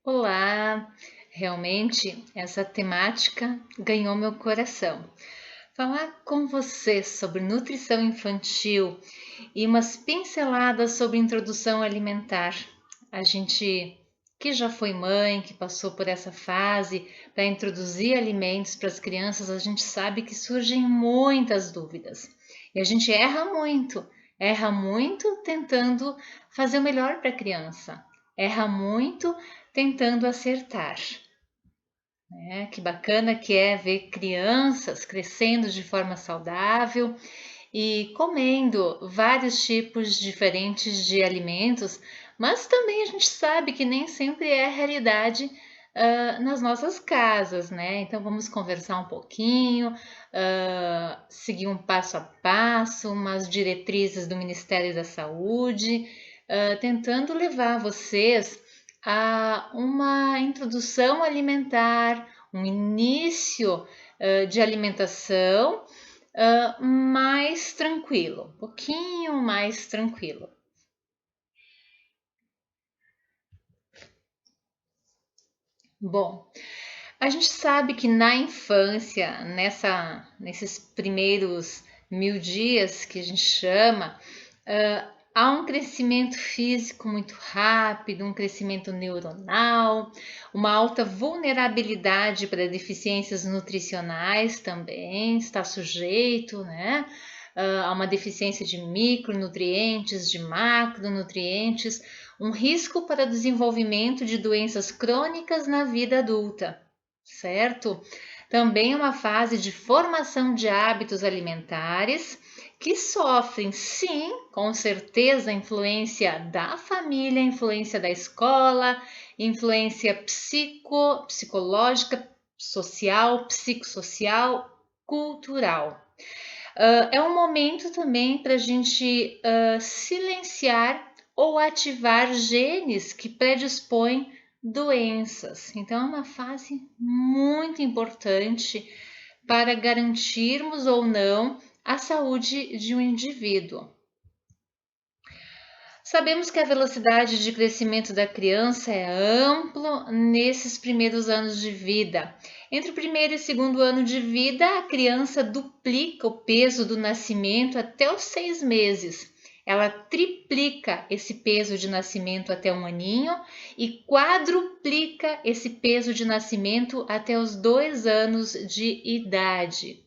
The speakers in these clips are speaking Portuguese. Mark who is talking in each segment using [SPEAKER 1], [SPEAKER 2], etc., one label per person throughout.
[SPEAKER 1] Olá, realmente essa temática ganhou meu coração. Falar com você sobre nutrição infantil e umas pinceladas sobre introdução alimentar. A gente que já foi mãe, que passou por essa fase para introduzir alimentos para as crianças, a gente sabe que surgem muitas dúvidas. E a gente erra muito tentando fazer o melhor para a criança, erra muito tentando acertar. Que bacana que é ver crianças crescendo de forma saudável e comendo vários tipos diferentes de alimentos, mas também a gente sabe que nem sempre é a realidade nas nossas casas, né? Então vamos conversar um pouquinho, seguir um passo a passo, umas diretrizes do Ministério da Saúde, tentando levar vocês a uma introdução alimentar, um início de alimentação mais tranquilo, um pouquinho mais tranquilo. Bom, a gente sabe que na infância, nesses primeiros 1000 dias que a gente chama, há um crescimento físico muito rápido, um crescimento neuronal, uma alta vulnerabilidade para deficiências nutricionais também, está sujeito, né? A uma deficiência de micronutrientes, de macronutrientes, um risco para o desenvolvimento de doenças crônicas na vida adulta, certo? Também é uma fase de formação de hábitos alimentares que sofrem, sim, com certeza, a influência da família, influência da escola, influência psicológica, social, psicossocial, cultural. É um momento também para a gente silenciar ou ativar genes que predispõem doenças. Então, é uma fase muito importante para garantirmos ou não a saúde de um indivíduo. Sabemos que a velocidade de crescimento da criança é amplo nesses primeiros anos de vida. Entre o primeiro e o segundo ano de vida, a criança duplica o peso do nascimento até os 6 meses. Ela triplica esse peso de nascimento até 1 aninho e quadruplica esse peso de nascimento até os 2 anos de idade.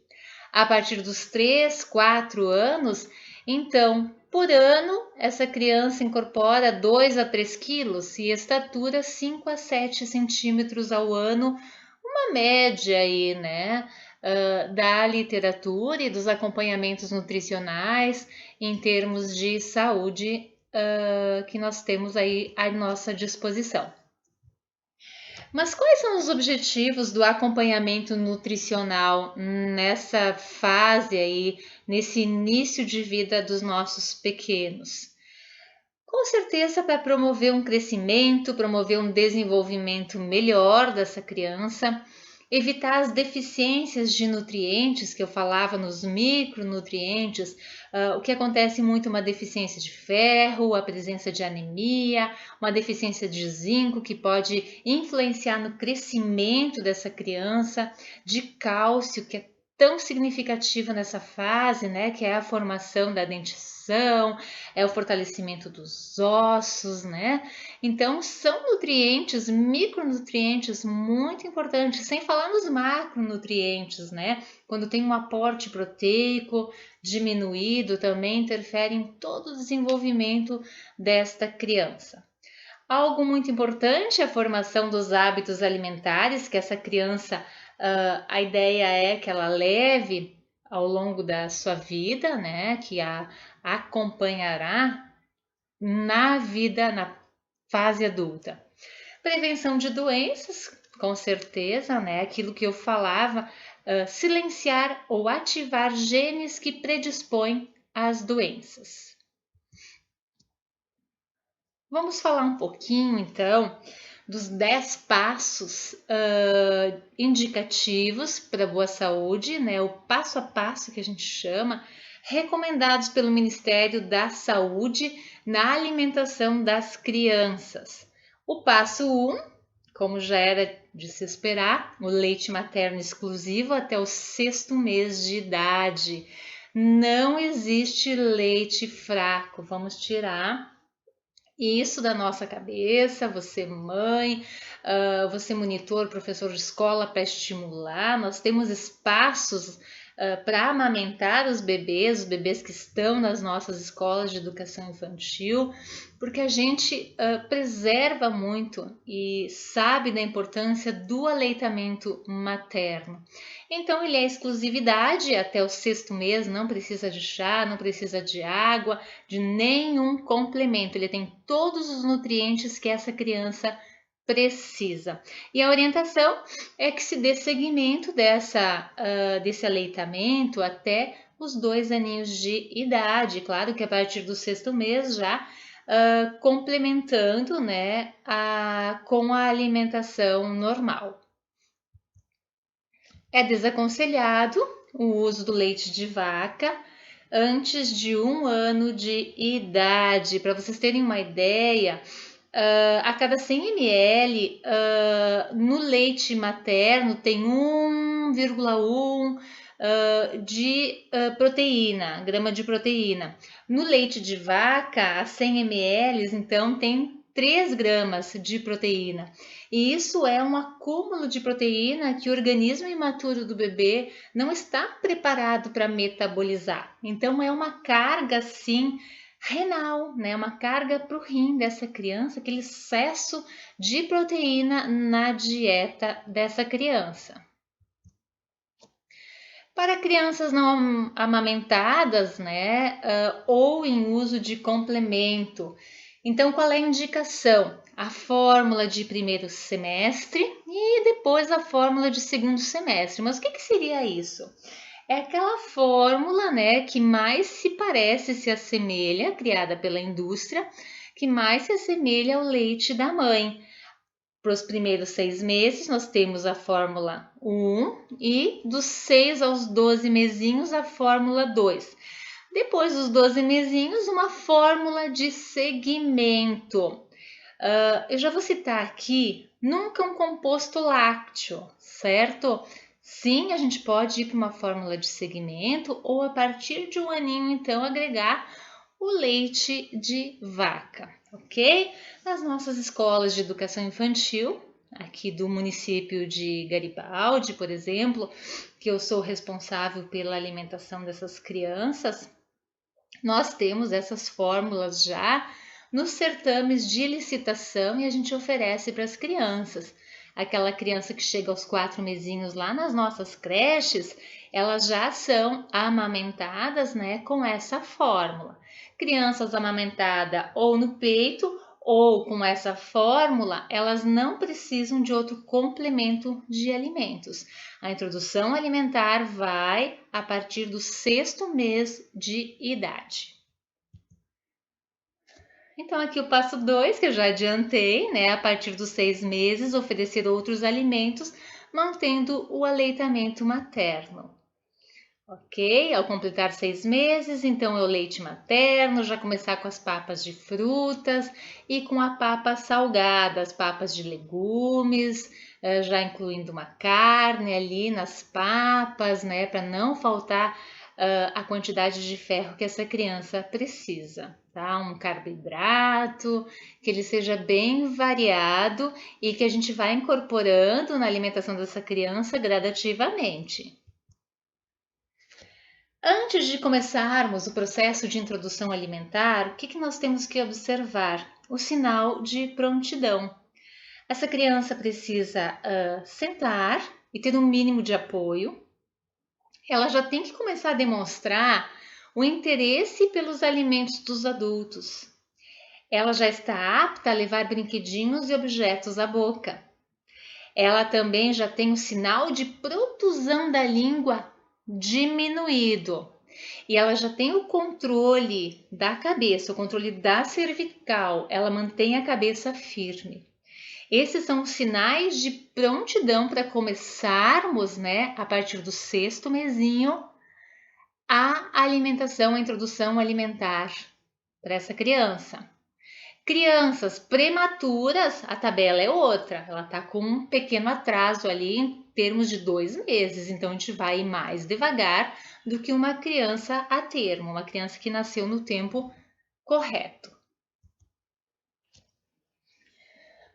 [SPEAKER 1] A partir dos 3, 4 anos, então, por ano, essa criança incorpora 2 a 3 quilos e estatura 5 a 7 centímetros ao ano, uma média aí, né, da literatura e dos acompanhamentos nutricionais em termos de saúde que nós temos aí à nossa disposição. Mas quais são os objetivos do acompanhamento nutricional nessa fase aí, nesse início de vida dos nossos pequenos? Com certeza para promover um crescimento, promover um desenvolvimento melhor dessa criança, evitar as deficiências de nutrientes que eu falava nos micronutrientes, o que acontece muito uma deficiência de ferro, a presença de anemia, uma deficiência de zinco que pode influenciar no crescimento dessa criança, de cálcio que é tão significativo nessa fase, né, que é a formação da dentição, é o fortalecimento dos ossos, né? Então, são nutrientes, micronutrientes muito importantes, sem falar nos macronutrientes, né? Quando tem um aporte proteico diminuído, também interfere em todo o desenvolvimento desta criança. Algo muito importante é a formação dos hábitos alimentares, que essa criança, a ideia é que ela leve ao longo da sua vida, né? Que a acompanhará na vida, na fase adulta. Prevenção de doenças, com certeza, né? Aquilo que eu falava, silenciar ou ativar genes que predispõem às doenças. Vamos falar um pouquinho, então, dos 10 passos indicativos para boa saúde, né? O passo a passo que a gente chama, recomendados pelo Ministério da Saúde na alimentação das crianças. O passo 1, como já era de se esperar, o leite materno exclusivo até o 6º mês de idade. Não existe leite fraco. Vamos tirar isso da nossa cabeça, você mãe, você monitor, professor de escola, para estimular. Nós temos espaços para amamentar os bebês que estão nas nossas escolas de educação infantil, porque a gente preserva muito e sabe da importância do aleitamento materno. Então ele é exclusividade até o 6º mês, não precisa de chá, não precisa de água, de nenhum complemento. Ele tem todos os nutrientes que essa criança precisa. E a orientação é que se dê seguimento desse aleitamento até os 2 aninhos de idade. Claro que a partir do 6º mês já complementando, né, com a alimentação normal. É desaconselhado o uso do leite de vaca antes de 1 ano de idade. Para vocês terem uma ideia, a cada 100 ml no leite materno tem 1,1 de proteína, grama de proteína. No leite de vaca, a 100 ml, então, tem 3 gramas de proteína. E isso é um acúmulo de proteína que o organismo imaturo do bebê não está preparado para metabolizar. Então, é uma carga, sim, renal, né? Uma carga para o rim dessa criança, aquele excesso de proteína na dieta dessa criança. Para crianças não amamentadas, né, ou em uso de complemento. Então, qual é a indicação? A fórmula de 1º semestre e depois a fórmula de 2º semestre. Mas o que seria isso? É aquela fórmula, né, que mais se parece, se assemelha, criada pela indústria, que mais se assemelha ao leite da mãe. Para os primeiros 6 meses, nós temos a fórmula 1 e dos 6 aos 12 mesinhos, a fórmula 2. Depois dos 12 mesinhos, uma fórmula de seguimento. Eu já vou citar aqui, nunca um composto lácteo, certo? Sim, a gente pode ir para uma fórmula de seguimento ou a partir de 1 aninho, então, agregar o leite de vaca, ok? Nas nossas escolas de educação infantil, aqui do município de Garibaldi, por exemplo, que eu sou responsável pela alimentação dessas crianças, nós temos essas fórmulas já nos certames de licitação e a gente oferece para as crianças. Aquela criança que chega aos 4 mesinhos lá nas nossas creches, elas já são amamentadas, né, com essa fórmula. Crianças amamentadas ou no peito ou com essa fórmula, elas não precisam de outro complemento de alimentos. A introdução alimentar vai a partir do 6º mês de idade. Então, aqui o passo 2, que eu já adiantei, né? A partir dos 6 meses, oferecer outros alimentos, mantendo o aleitamento materno. Ok? Ao completar 6 meses, então é o leite materno, já começar com as papas de frutas e com a papa salgada, as papas de legumes, já incluindo uma carne ali nas papas, né? Para não faltar a quantidade de ferro que essa criança precisa, tá? Um carboidrato, que ele seja bem variado e que a gente vai incorporando na alimentação dessa criança gradativamente. Antes de começarmos o processo de introdução alimentar, o que nós temos que observar? O sinal de prontidão. Essa criança precisa sentar e ter um mínimo de apoio. Ela já tem que começar a demonstrar o interesse pelos alimentos dos adultos. Ela já está apta a levar brinquedinhos e objetos à boca. Ela também já tem o sinal de protusão da língua diminuído. E ela já tem o controle da cabeça, o controle da cervical. Ela mantém a cabeça firme. Esses são os sinais de prontidão para começarmos, né, a partir do 6º mesinho, a alimentação, a introdução alimentar para essa criança. Crianças prematuras, a tabela é outra, ela está com um pequeno atraso ali em termos de 2 meses, então a gente vai mais devagar do que uma criança a termo, uma criança que nasceu no tempo correto.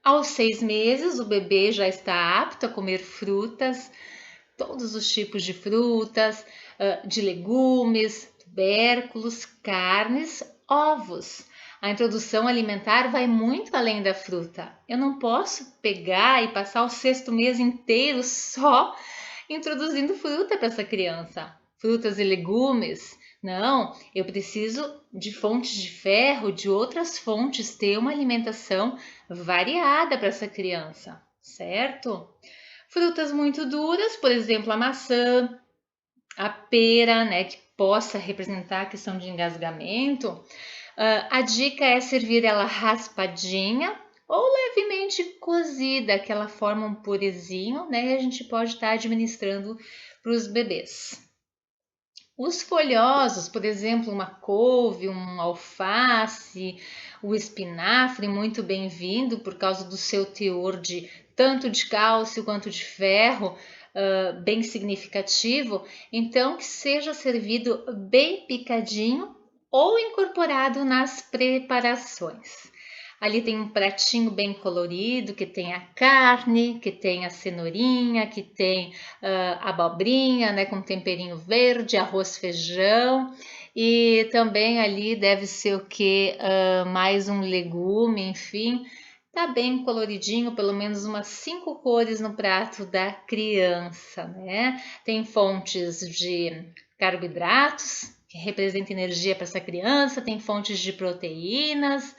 [SPEAKER 1] Aos 6 meses, o bebê já está apto a comer frutas, todos os tipos de frutas, de legumes, tubérculos, carnes, ovos. A introdução alimentar vai muito além da fruta. Eu não posso pegar e passar o 6º mês inteiro só introduzindo fruta para essa criança. Frutas e legumes. Não, eu preciso de fontes de ferro, de outras fontes, ter uma alimentação variada para essa criança, certo? Frutas muito duras, por exemplo, a maçã, a pera, né, que possa representar a questão de engasgamento. A dica é servir ela raspadinha ou levemente cozida, que ela forma um purezinho, né, e a gente pode estar administrando para os bebês. Os folhosos, por exemplo, uma couve, um alface, o espinafre, muito bem-vindo por causa do seu teor de tanto de cálcio quanto de ferro, bem significativo. Então, que seja servido bem picadinho ou incorporado nas preparações. Ali tem um pratinho bem colorido, que tem a carne, que tem a cenourinha, que tem abobrinha, né, com temperinho verde, arroz, feijão. E também ali deve ser o que? Mais um legume, enfim. Tá bem coloridinho, pelo menos umas 5 cores no prato da criança, né? Tem fontes de carboidratos, que representam energia para essa criança, tem fontes de proteínas,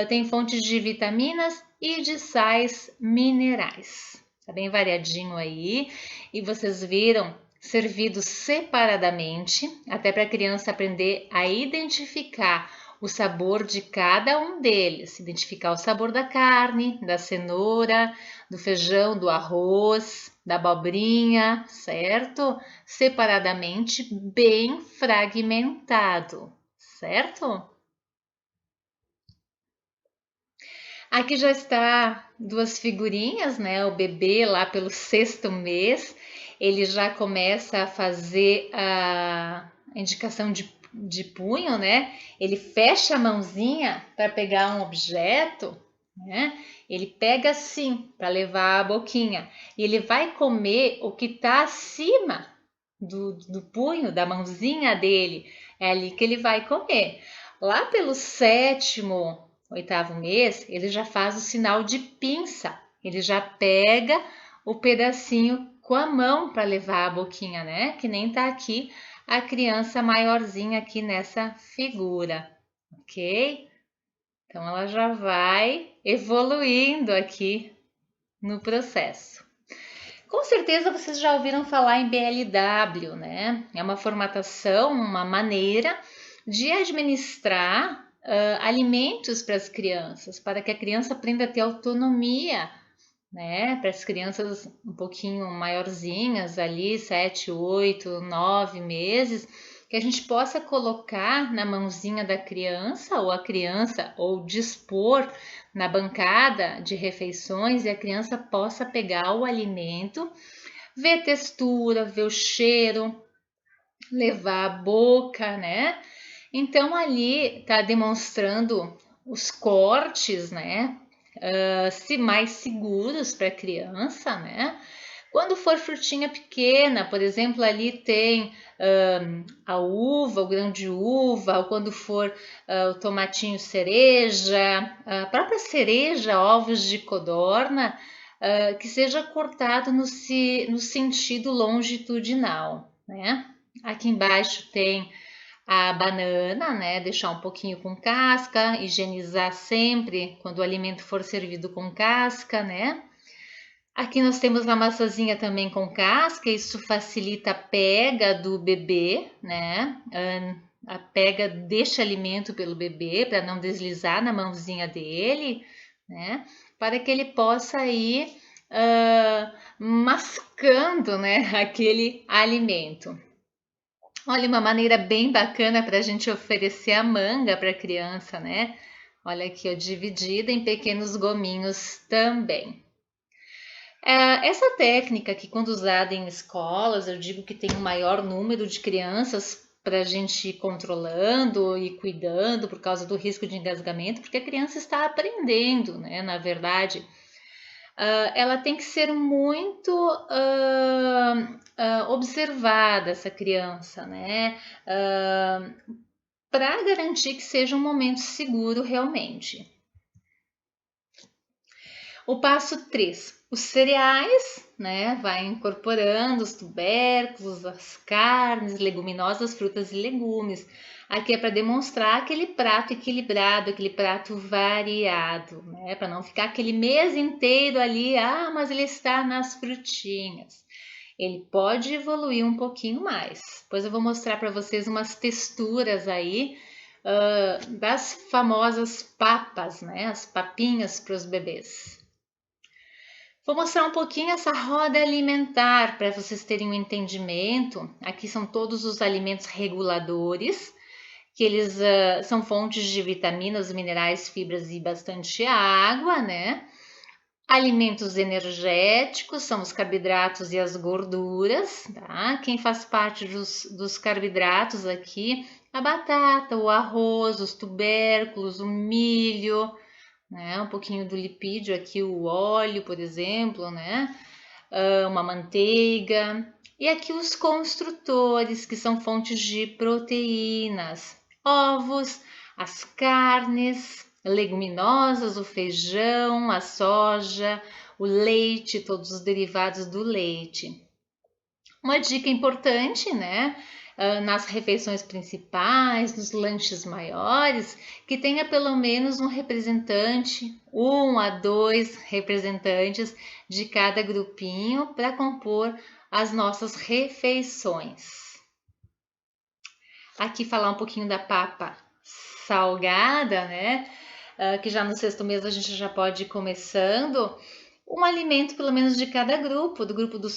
[SPEAKER 1] tem fontes de vitaminas e de sais minerais. Tá bem variadinho aí. E vocês viram, servido separadamente, até para a criança aprender a identificar o sabor de cada um deles, identificar o sabor da carne, da cenoura, do feijão, do arroz, da abobrinha, certo? Separadamente, bem fragmentado, certo? Aqui já está 2 figurinhas, né? O bebê lá pelo 6º mês, ele já começa a fazer a indicação de punho, né? Ele fecha a mãozinha para pegar um objeto, né? Ele pega assim para levar à boquinha e ele vai comer o que está acima do punho, da mãozinha dele. É ali que ele vai comer. Lá pelo 7º, 8º mês, ele já faz o sinal de pinça. Ele já pega o pedacinho com a mão para levar à boquinha, né? Que nem tá aqui a criança maiorzinha aqui nessa figura, ok? Então, ela já vai evoluindo aqui no processo. Com certeza vocês já ouviram falar em BLW, né? É uma formatação, uma maneira de administrar alimentos para as crianças, para que a criança aprenda a ter autonomia, né? Para as crianças um pouquinho maiorzinhas, ali, 7, 8, 9 meses, que a gente possa colocar na mãozinha da criança, ou dispor na bancada de refeições e a criança possa pegar o alimento, ver a textura, ver o cheiro, levar à boca, né? Então ali está demonstrando os cortes, né? Se mais seguros para a criança, né? Quando for frutinha pequena, por exemplo, ali tem a uva, o grão de uva, ou quando for o tomatinho cereja, a própria cereja, ovos de codorna, que seja cortado no sentido longitudinal, né? Aqui embaixo tem a banana, né? Deixar um pouquinho com casca, higienizar sempre quando o alimento for servido com casca, né? Aqui nós temos uma maçãzinha também com casca, isso facilita a pega do bebê, né? A pega deste alimento pelo bebê, para não deslizar na mãozinha dele, né? Para que ele possa ir mascando, né? Aquele alimento. Olha, uma maneira bem bacana para a gente oferecer a manga para a criança, né? Olha aqui, ó, dividida em pequenos gominhos também. Essa técnica que, quando usada em escolas, eu digo que tem um maior número de crianças para a gente ir controlando e cuidando por causa do risco de engasgamento, porque a criança está aprendendo, né? Na verdade, ela tem que ser muito observada, essa criança, né? Para garantir que seja um momento seguro realmente. O passo 3, os cereais, né? Vai incorporando os tubérculos, as carnes, leguminosas, frutas e legumes. Aqui é para demonstrar aquele prato equilibrado, aquele prato variado, né? Para não ficar aquele mês inteiro ali, mas ele está nas frutinhas. Ele pode evoluir um pouquinho mais. Depois eu vou mostrar para vocês umas texturas aí das famosas papas, né? As papinhas para os bebês. Vou mostrar um pouquinho essa roda alimentar para vocês terem um entendimento. Aqui são todos os alimentos reguladores, que eles são fontes de vitaminas, minerais, fibras e bastante água, né? Alimentos energéticos são os carboidratos e as gorduras, tá? Quem faz parte dos carboidratos aqui, a batata, o arroz, os tubérculos, o milho, né? Um pouquinho do lipídio aqui, o óleo, por exemplo, né? Uma manteiga. E aqui os construtores, que são fontes de proteínas, ovos, as carnes, leguminosas, o feijão, a soja, o leite, todos os derivados do leite. Uma dica importante, né? Nas refeições principais, nos lanches maiores, que tenha pelo menos um representante, 1 a 2 representantes de cada grupinho para compor as nossas refeições. Aqui falar um pouquinho da papa salgada, né? Que já no sexto mês a gente já pode ir começando. Um alimento pelo menos de cada grupo, do grupo dos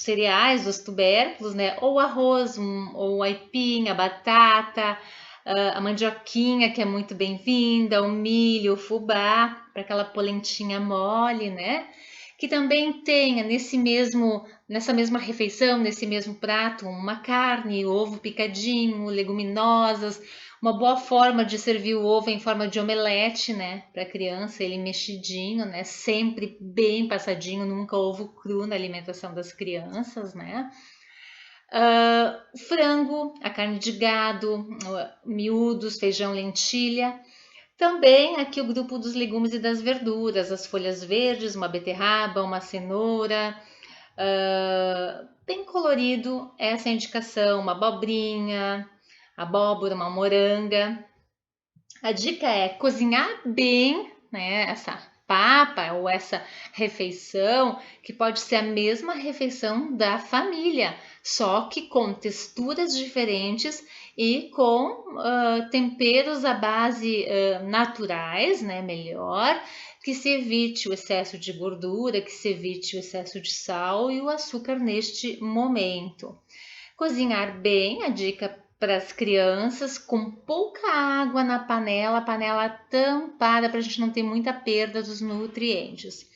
[SPEAKER 1] cereais, dos tubérculos, né? Ou arroz, ou o aipim, a batata, a mandioquinha, que é muito bem-vinda, o milho, o fubá, para aquela polentinha mole, né? Que também tenha nessa mesma refeição, nesse mesmo prato, uma carne, ovo picadinho, leguminosas, uma boa forma de servir o ovo em forma de omelete, né? Para a criança, ele mexidinho, né? Sempre bem passadinho, nunca ovo cru na alimentação das crianças, né? Frango, a carne de gado, miúdos, feijão, lentilha. Também aqui o grupo dos legumes e das verduras, as folhas verdes, uma beterraba, uma cenoura, bem colorido, essa é a indicação, uma abobrinha, abóbora, uma moranga. A dica é cozinhar bem, né, essa papa ou essa refeição, que pode ser a mesma refeição da família, só que com texturas diferentes e com temperos à base naturais, né, melhor, que se evite o excesso de gordura, que se evite o excesso de sal e o açúcar neste momento. Cozinhar bem, a dica para as crianças, com pouca água na panela, a panela tampada para a gente não ter muita perda dos nutrientes.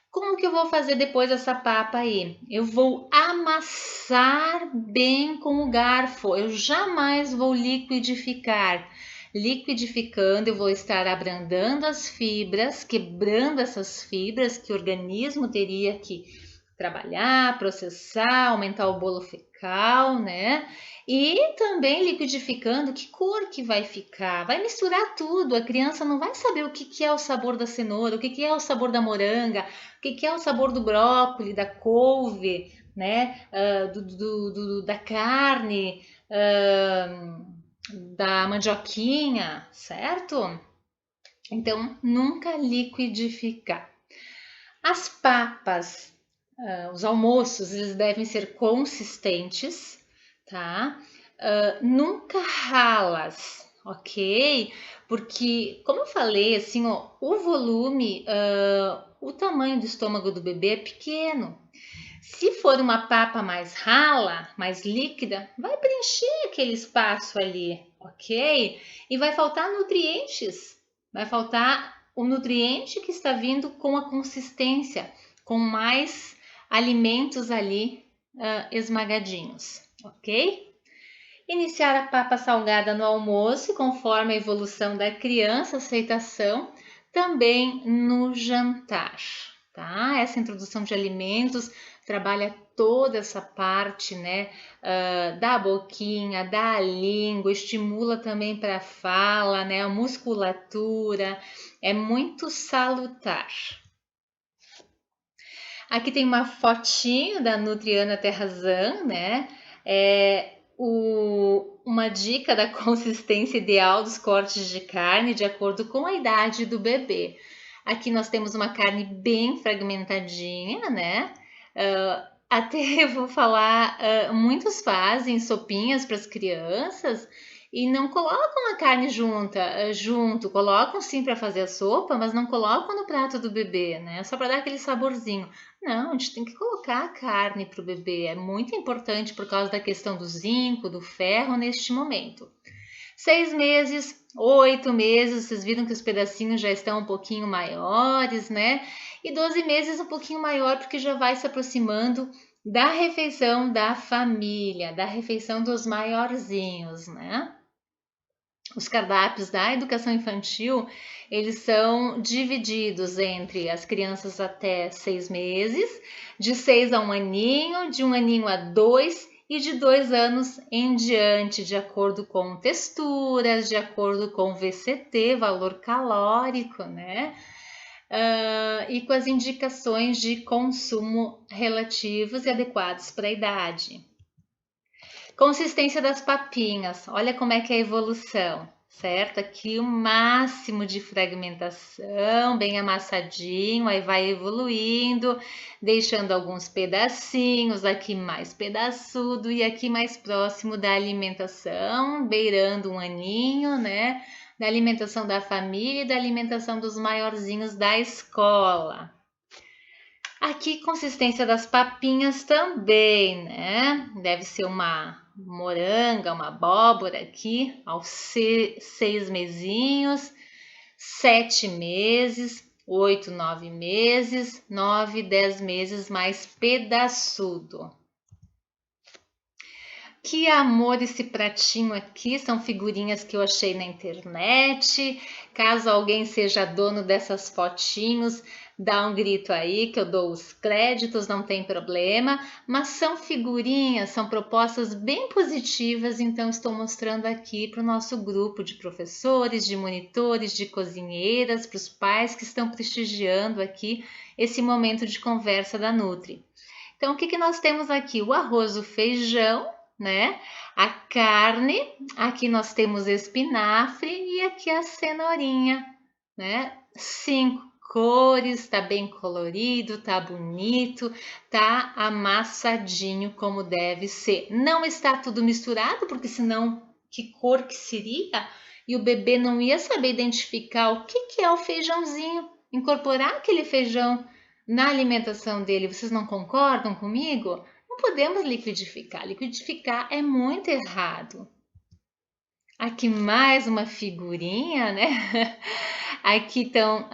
[SPEAKER 1] Como que eu vou fazer depois essa papa aí? Eu vou amassar bem com o garfo, eu jamais vou liquidificar. Liquidificando, eu vou estar abrandando as fibras, quebrando essas fibras que o organismo teria que trabalhar, processar, aumentar o bolo fecal, né? E também liquidificando, que cor que vai ficar? Vai misturar tudo, a criança não vai saber o que é o sabor da cenoura, o que é o sabor da moranga, o que é o sabor do brócolis, da couve, né? Da carne, da mandioquinha, certo? Então, nunca liquidificar. As papas, os almoços, eles devem ser consistentes, tá? Nunca ralas, ok? Porque, como eu falei, assim, ó, o volume, o tamanho do estômago do bebê é pequeno. Se for uma papa mais rala, mais líquida, vai preencher aquele espaço ali, ok? E vai faltar nutrientes, Vai faltar o nutriente que está vindo com a consistência, com mais alimentos ali esmagadinhos, ok? Iniciar a papa salgada no almoço, conforme a evolução da criança, aceitação, também no jantar, tá? Essa introdução de alimentos trabalha toda essa parte, né, da boquinha, da língua, estimula também para a fala, né, a musculatura, é muito salutar. Aqui tem uma fotinho da Nutriana Terrazan, né, uma dica da consistência ideal dos cortes de carne de acordo com a idade do bebê. Aqui nós temos uma carne bem fragmentadinha, né? Até eu vou falar, muitos fazem sopinhas para as crianças e não colocam a carne junto, colocam sim para fazer a sopa, mas não colocam no prato do bebê, né? Só para dar aquele saborzinho. Não, a gente tem que colocar a carne para o bebê, é muito importante por causa da questão do zinco, do ferro neste momento. 6 meses, 8 meses, vocês viram que os pedacinhos já estão um pouquinho maiores, né? E 12 meses um pouquinho maior porque já vai se aproximando da refeição da família, da refeição dos maiorzinhos, né? Os cardápios da educação infantil, eles são divididos entre as crianças até 6 meses, de 6 a 1 aninho, de 1 aninho a 2 e de 2 anos em diante, de acordo com texturas, de acordo com VCT, valor calórico, né? E com as indicações de consumo relativos e adequados para a idade. Consistência das papinhas, olha como é que é a evolução, certo? Aqui o máximo de fragmentação, bem amassadinho, aí vai evoluindo, deixando alguns pedacinhos, aqui mais pedaçudo e aqui mais próximo da alimentação, beirando 1 aninho, né? Da alimentação da família e da alimentação dos maiorzinhos da escola. Aqui, consistência das papinhas também, né? Deve ser uma moranga, uma abóbora aqui, aos 6 mesinhos, 7 meses, 8, 9 meses, 9, 10 meses mais pedaçudo. Que amor esse pratinho aqui, são figurinhas que eu achei na internet. Caso alguém seja dono dessas fotinhos, dá um grito aí que eu dou os créditos, não tem problema. Mas são figurinhas, são propostas bem positivas, então estou mostrando aqui para o nosso grupo de professores, de monitores, de cozinheiras, para os pais que estão prestigiando aqui esse momento de conversa da Nutri. Então, o que nós temos aqui? O arroz, o feijão, né? A carne, aqui nós temos espinafre e aqui a cenourinha, né? 5 cores, tá bem colorido, tá bonito, tá amassadinho como deve ser. Não está tudo misturado, porque senão que cor que seria? E o bebê não ia saber identificar o que é o feijãozinho, incorporar aquele feijão na alimentação dele. Vocês não concordam comigo? Não podemos liquidificar. Liquidificar é muito errado. Aqui mais uma figurinha, né? Aqui então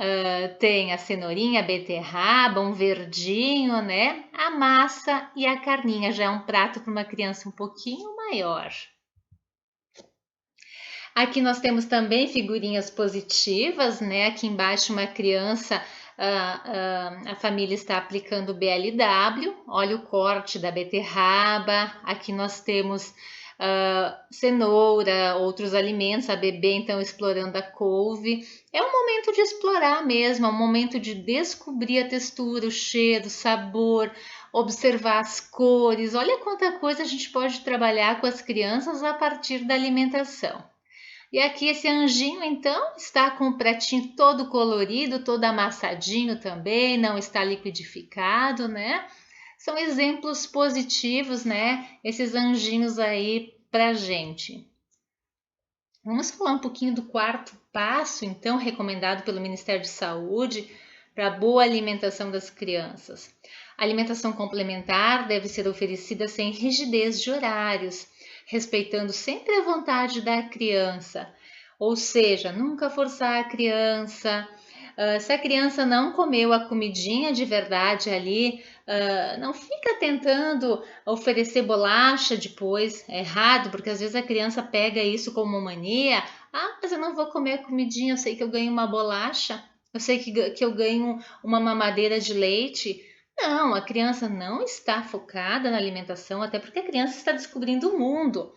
[SPEAKER 1] tem a cenourinha, a beterraba, um verdinho, né? A massa e a carninha. Já é um prato para uma criança um pouquinho maior. Aqui nós temos também figurinhas positivas, né? Aqui embaixo uma criança, a família está aplicando o BLW, olha o corte da beterraba. Aqui nós temos cenoura, outros alimentos, a bebê então explorando a couve. É um momento de explorar mesmo, é um momento de descobrir a textura, o cheiro, o sabor, observar as cores. Olha quanta coisa a gente pode trabalhar com as crianças a partir da alimentação. E aqui esse anjinho, então, está com o pratinho todo colorido, todo amassadinho também, não está liquidificado, né? São exemplos positivos, né? Esses anjinhos aí pra gente. Vamos falar um pouquinho do quarto passo, então, recomendado pelo Ministério de Saúde para a boa alimentação das crianças. A alimentação complementar deve ser oferecida sem rigidez de horários, respeitando sempre a vontade da criança. Ou seja, nunca forçar a criança. Se a criança não comeu a comidinha de verdade ali, não fica tentando oferecer bolacha depois. É errado, porque às vezes a criança pega isso como mania. Ah, mas eu não vou comer a comidinha, eu sei que eu ganho uma bolacha, eu sei que eu ganho uma mamadeira de leite. Não, a criança não está focada na alimentação, até porque a criança está descobrindo o mundo,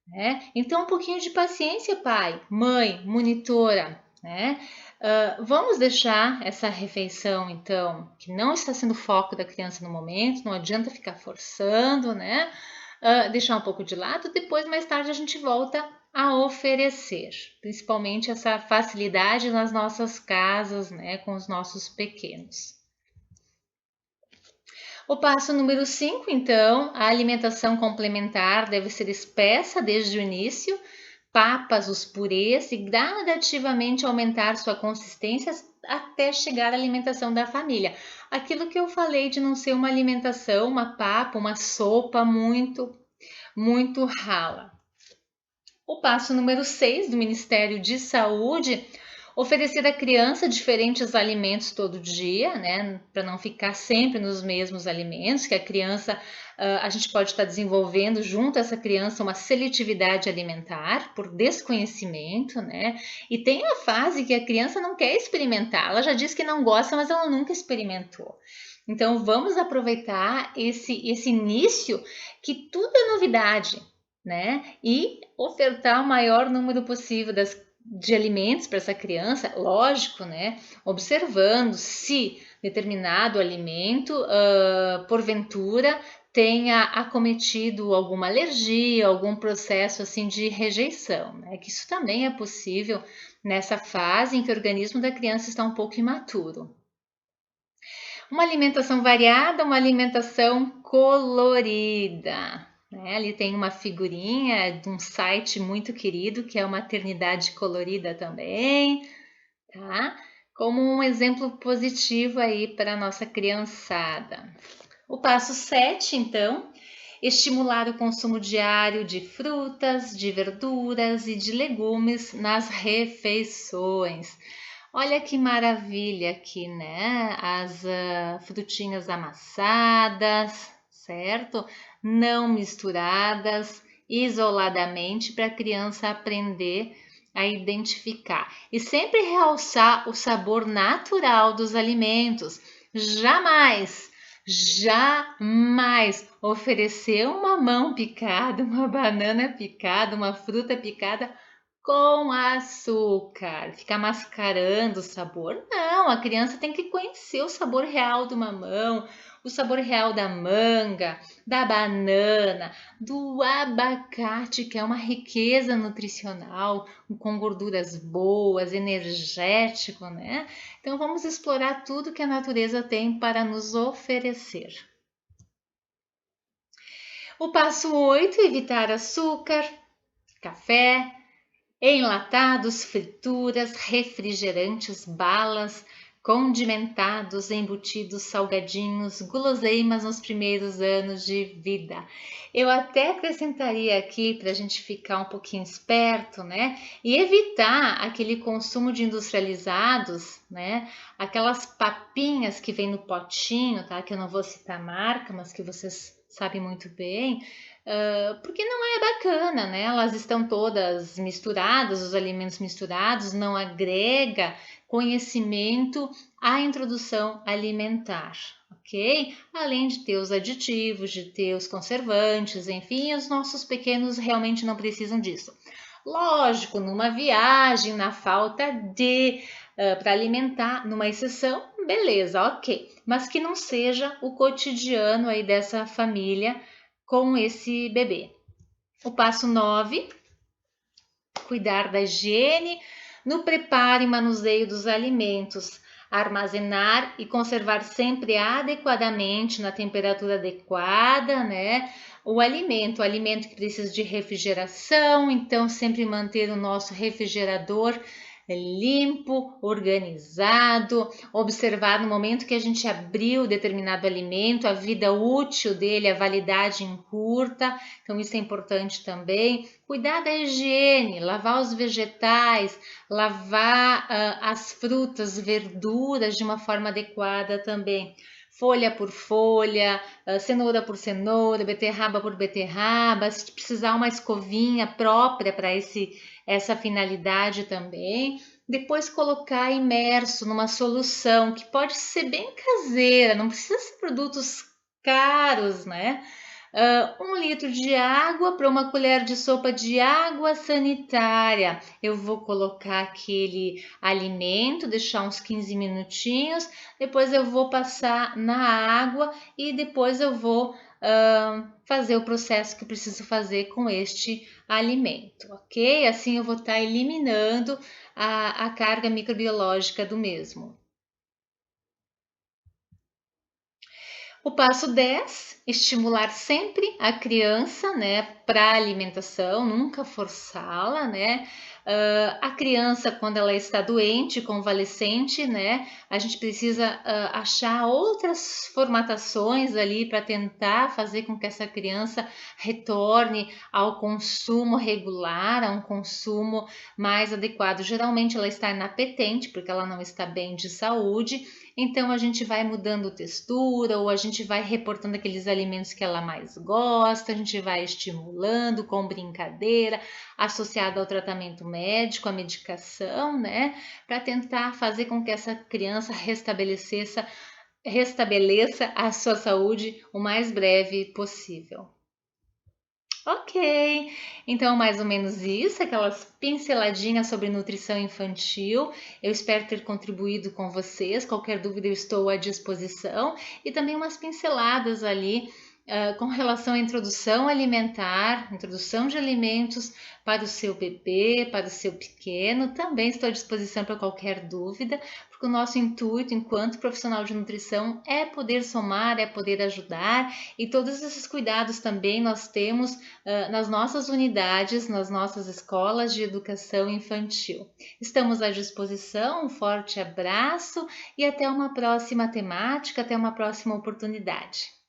[SPEAKER 1] né? Então, um pouquinho de paciência, pai, mãe, monitora, né? Vamos deixar essa refeição, então, que não está sendo o foco da criança no momento, não adianta ficar forçando, né? Deixar um pouco de lado, depois, mais tarde, a gente volta a oferecer, principalmente essa facilidade nas nossas casas, né, com os nossos pequenos. O passo número 5, então, a alimentação complementar deve ser espessa desde o início, papas, os purês e gradativamente aumentar sua consistência até chegar à alimentação da família. Aquilo que eu falei de não ser uma alimentação, uma papa, uma sopa muito rala. O passo número 6 do Ministério de Saúde: oferecer à criança diferentes alimentos todo dia, né? Para não ficar sempre nos mesmos alimentos, que a criança, a gente pode estar desenvolvendo junto a essa criança uma seletividade alimentar por desconhecimento, né? E tem a fase que a criança não quer experimentar, ela já diz que não gosta, mas ela nunca experimentou. Então vamos aproveitar esse início que tudo é novidade, né? E ofertar o maior número possível de alimentos para essa criança, lógico, né? Observando se determinado alimento, porventura, tenha acometido alguma alergia, algum processo assim de rejeição, né? Que isso também é possível nessa fase em que o organismo da criança está um pouco imaturo. Uma alimentação variada, uma alimentação colorida, né? Ali tem uma figurinha de um site muito querido, que é a Maternidade Colorida também, tá? Como um exemplo positivo aí para a nossa criançada. O passo 7, então, estimular o consumo diário de frutas, de verduras e de legumes nas refeições. Olha que maravilha aqui, né? As frutinhas amassadas, certo? Não misturadas, isoladamente, para a criança aprender a identificar. E sempre realçar o sabor natural dos alimentos. Jamais oferecer uma mamão picada, uma banana picada, uma fruta picada com açúcar, ficar mascarando o sabor. Não, a criança tem que conhecer o sabor real do mamão, o sabor real da manga, da banana, do abacate, que é uma riqueza nutricional, com gorduras boas, energético, né? Então vamos explorar tudo que a natureza tem para nos oferecer. O passo 8, evitar açúcar, café, enlatados, frituras, refrigerantes, balas, condimentados, embutidos, salgadinhos, guloseimas nos primeiros anos de vida. Eu até acrescentaria aqui para a gente ficar um pouquinho esperto, né? E evitar aquele consumo de industrializados, né? Aquelas papinhas que vem no potinho, tá? Que eu não vou citar a marca, mas que vocês sabem muito bem. Porque não é bacana, né? Elas estão todas misturadas, os alimentos misturados, não agrega conhecimento à introdução alimentar, ok? Além de ter os aditivos, de ter os conservantes, enfim, os nossos pequenos realmente não precisam disso. Lógico, numa viagem, na falta de para alimentar, numa exceção, beleza, ok, mas que não seja o cotidiano aí dessa família com esse bebê. O passo 9, cuidar da higiene no preparo e manuseio dos alimentos, armazenar e conservar sempre adequadamente na temperatura adequada, né? O alimento que precisa de refrigeração, então sempre manter o nosso refrigerador limpo, organizado, observar no momento que a gente abriu determinado alimento, a vida útil dele, a validade encurta, então isso é importante também. Cuidar da higiene, lavar os vegetais, lavar as frutas, verduras de uma forma adequada também. Folha por folha, cenoura por cenoura, beterraba por beterraba, se precisar uma escovinha própria para essa finalidade também. Depois colocar imerso numa solução que pode ser bem caseira, não precisa ser produtos caros, né? 1 litro de água para uma colher de sopa de água sanitária. Eu vou colocar aquele alimento, deixar uns 15 minutinhos, depois eu vou passar na água e depois eu vou fazer o processo que eu preciso fazer com este alimento, ok? Assim eu vou estar eliminando a carga microbiológica do mesmo. O passo 10, estimular sempre a criança, né, para a alimentação, nunca forçá-la, né? A criança, quando ela está doente, convalescente, né, a gente precisa achar outras formatações ali para tentar fazer com que essa criança retorne ao consumo regular, a um consumo mais adequado. Geralmente ela está inapetente, porque ela não está bem de saúde, então a gente vai mudando textura ou a gente vai reportando aqueles alimentos que ela mais gosta, a gente vai estimulando com brincadeira, associado ao tratamento médico, à medicação, né? Para tentar fazer com que essa criança restabeleça a sua saúde o mais breve possível. Ok, então mais ou menos isso, aquelas pinceladinhas sobre nutrição infantil. Eu espero ter contribuído com vocês. Qualquer dúvida eu estou à disposição. E também umas pinceladas ali com relação à introdução alimentar, introdução de alimentos para o seu bebê, para o seu pequeno. Também estou à disposição para qualquer dúvida, porque o nosso intuito enquanto profissional de nutrição é poder somar, é poder ajudar, e todos esses cuidados também nós temos nas nossas unidades, nas nossas escolas de educação infantil. Estamos à disposição, um forte abraço e até uma próxima temática, até uma próxima oportunidade.